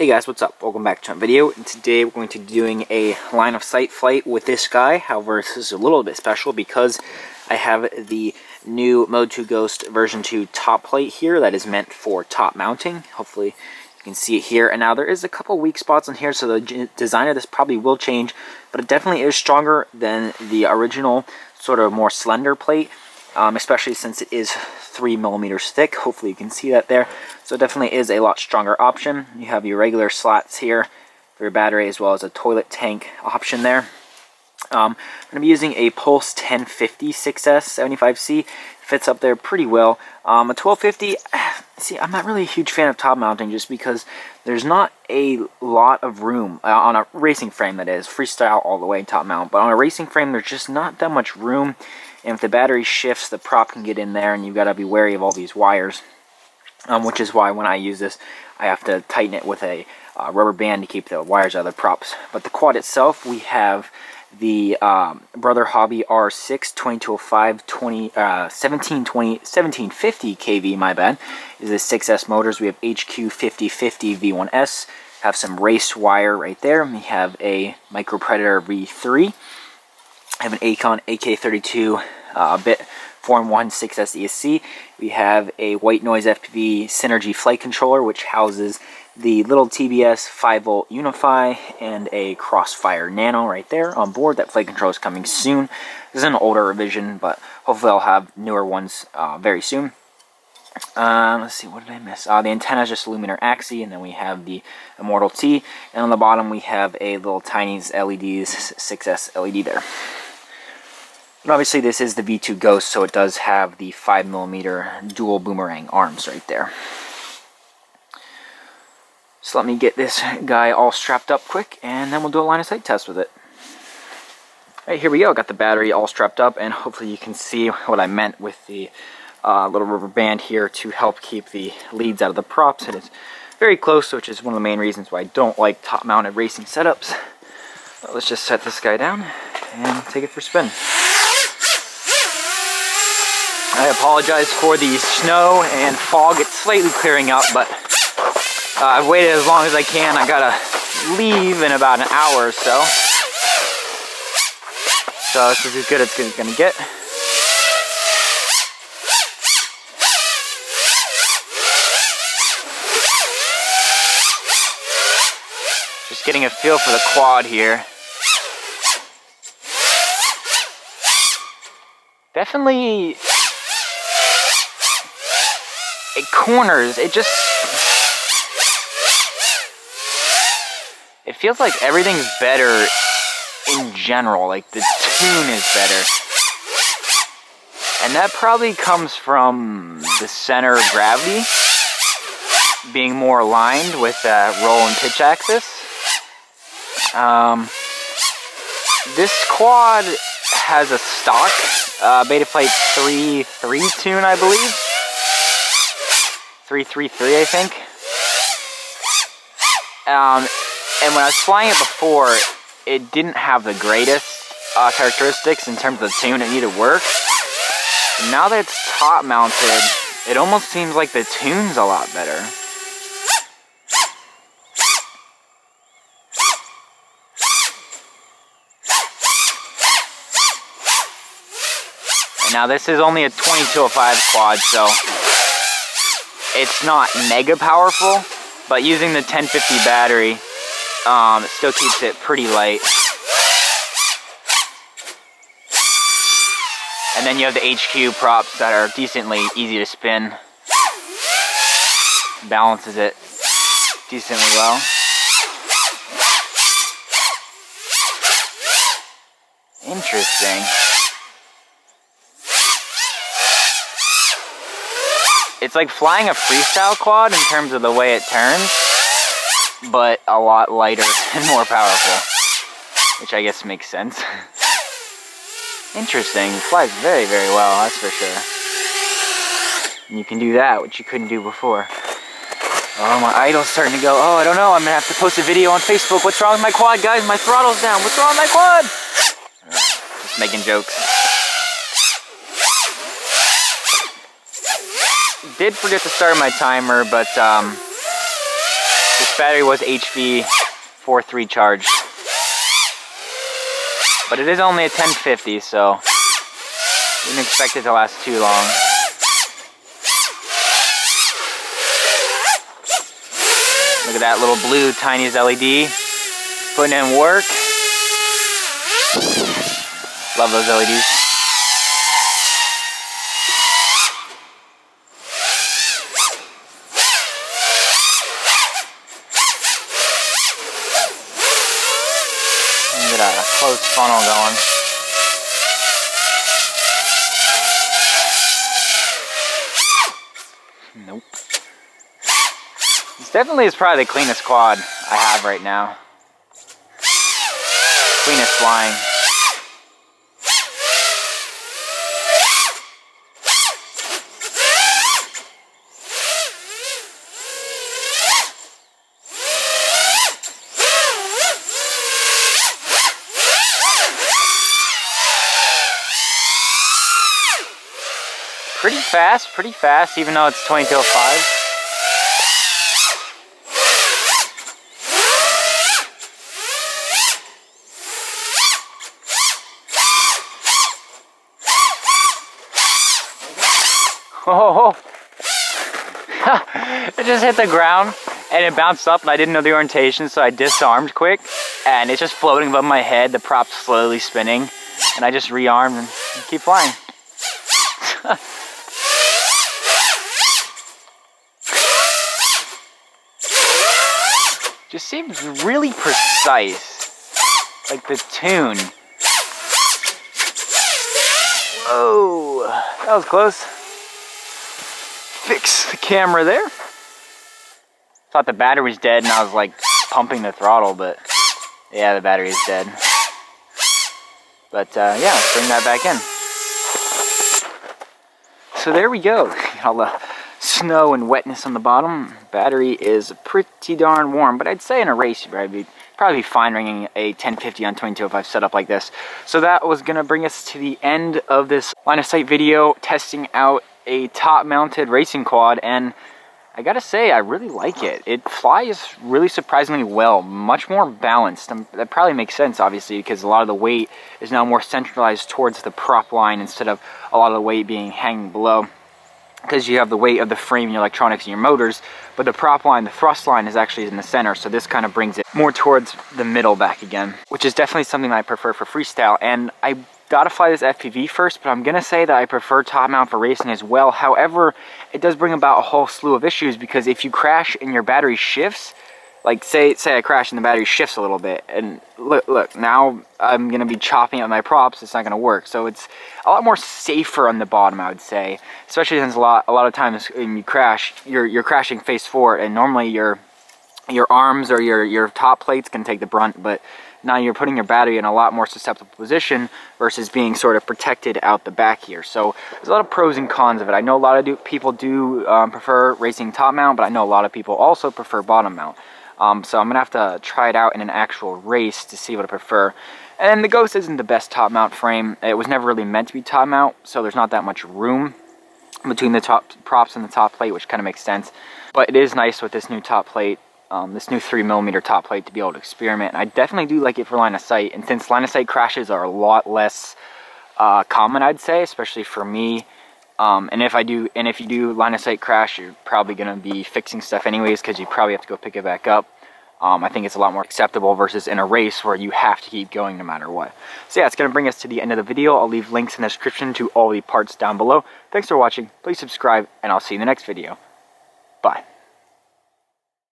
Hey guys, what's up? Welcome back to my video, and today we're going to be doing a line of sight flight with this guy. However, this is a little bit special because I have the new Mode 2 Ghost version 2 top plate here that is meant for top mounting. Hopefully you can see it here. And now there is a couple weak spots on here, so the design of this probably will change, but it definitely is stronger than the original sort of more slender plate, especially since it is 3mm thick. Hopefully you can see that there. So it definitely is a lot stronger option. You have your regular slots here for your battery, as well as a toilet tank option there. I'm going to be using a Pulse 1050 6S 75C. Fits up there pretty well. A 1250, see, I'm not really a huge fan of top mounting just because there's not a lot of room on a racing frame, that is. Freestyle all the way top mount. But on a racing frame, there's just not that much room. And if the battery shifts, the prop can get in there, and you've got to be wary of all these wires. Which is why when I use this, I have to tighten it with a rubber band to keep the wires out of the props. But the quad itself, we have the Brother Hobby R6 2205 1750 kV, my bad, is the 6S motors. We have HQ 5050 V1S, have some race wire right there. We have a Micro Predator V3. I have an Acon AK32 bit 4-in-1 6S ESC. We have a White Noise FPV Synergy flight controller, which houses the little TBS 5-volt Unify and a Crossfire Nano right there on board. That flight controller is coming soon. This is an older revision, but hopefully I'll have newer ones very soon. Let's see, what did I miss? The antenna is just Luminar Axie, and then we have the Immortal T, and on the bottom we have a little Tiny's LEDs 6S LED there. And obviously this is the V2 Ghost, so it does have the 5mm dual boomerang arms right there. So let me get this guy all strapped up quick, and then we'll do a line of sight test with it. Alright, here we go. Got the battery all strapped up, and hopefully you can see what I meant with the little rubber band here to help keep the leads out of the props. It is very close, which is one of the main reasons why I don't like top-mounted racing setups. But let's just set this guy down and take it for a spin. I apologize for the snow and fog. It's slightly clearing up, but I've waited as long as I can. I gotta leave in about an hour or so. So this is as good as it's gonna get. Just getting a feel for the quad here. Definitely, it corners, it feels like everything's better in general, like the tune is better. And that probably comes from the center of gravity being more aligned with that roll and pitch axis. This quad has a stock Betaflight 3.3 tune, I believe. 3.3.3, I think. And when I was flying it before, it didn't have the greatest characteristics in terms of the tune. It needed work. And now that it's top mounted, it almost seems like the tune's a lot better. And now this is only a 2205 quad, so it's not mega powerful, but using the 1050 battery, it still keeps it pretty light. And then you have the HQ props that are decently easy to spin. Balances it decently well. Interesting. It's like flying a freestyle quad in terms of the way it turns, but a lot lighter and more powerful, which I guess makes sense. Interesting. It flies very, very well, that's for sure. And you can do that, which you couldn't do before. Oh, my idle's starting to go. Oh, I don't know. I'm going to have to post a video on Facebook. What's wrong with my quad, guys? My throttle's down. What's wrong with my quad? Just making jokes. Did forget to start my timer, but This battery was HV43 charged. But it is only a 1050, so didn't expect it to last too long. Look at that little blue tiniest LED. Putting in work. Love those LEDs. Get a close funnel going. Nope. This definitely is probably the cleanest quad I have right now. Cleanest flying. Pretty fast, even though it's 2205. Oh, it just hit the ground and it bounced up and I didn't know the orientation, so I disarmed quick and it's just floating above my head, the prop's slowly spinning, and I just rearmed and keep flying. Just seems really precise, like the tune. Whoa, that was close. Fix the camera there. Thought the battery was dead and I was like pumping the throttle, but yeah, the battery is dead. But yeah, let's bring that back in. So there we go. All the snow and wetness on the bottom. Battery is pretty darn warm, but I'd say in a race you'd probably be fine running a 1050 on 2205 setup like this. So that was gonna bring us to the end of this line of sight video testing out a top mounted racing quad, and I gotta say I really like it. It flies really surprisingly well, much more balanced, and that probably makes sense obviously because a lot of the weight is now more centralized towards the prop line instead of a lot of the weight being hanging below, because you have the weight of the frame and your electronics and your motors, but the prop line, the thrust line, is actually in the center, so this kind of brings it more towards the middle back again, which is definitely something I prefer for freestyle. And I gotta fly this FPV first, but I'm gonna say that I prefer top mount for racing as well. However, it does bring about a whole slew of issues, because if you crash and your battery shifts, like say I crash and the battery shifts a little bit, and look, now I'm gonna be chopping at my props, it's not gonna work. So it's a lot more safer on the bottom, I would say, especially since a lot of times when you crash, you're crashing face forward, and normally your arms or your top plates can take the brunt, but now you're putting your battery in a lot more susceptible position versus being sort of protected out the back here. So there's a lot of pros and cons of it. I know a lot of people do prefer racing top mount, but I know a lot of people also prefer bottom mount. So I'm gonna have to try it out in an actual race to see what I prefer. And the Ghost isn't the best top mount frame. It was never really meant to be top mount, so there's not that much room between the top props and the top plate, which kind of makes sense. But it is nice with this new top plate, this new 3mm top plate, to be able to experiment. And I definitely do like it for line of sight. And since line of sight crashes are a lot less common, I'd say, especially for me. And if you do line of sight crash, you're probably gonna be fixing stuff anyways, because you probably have to go pick it back up. I think it's a lot more acceptable versus in a race where you have to keep going no matter what. So yeah, it's going to bring us to the end of the video. I'll leave links in the description to all the parts down below. Thanks for watching. Please subscribe, and I'll see you in the next video. Bye.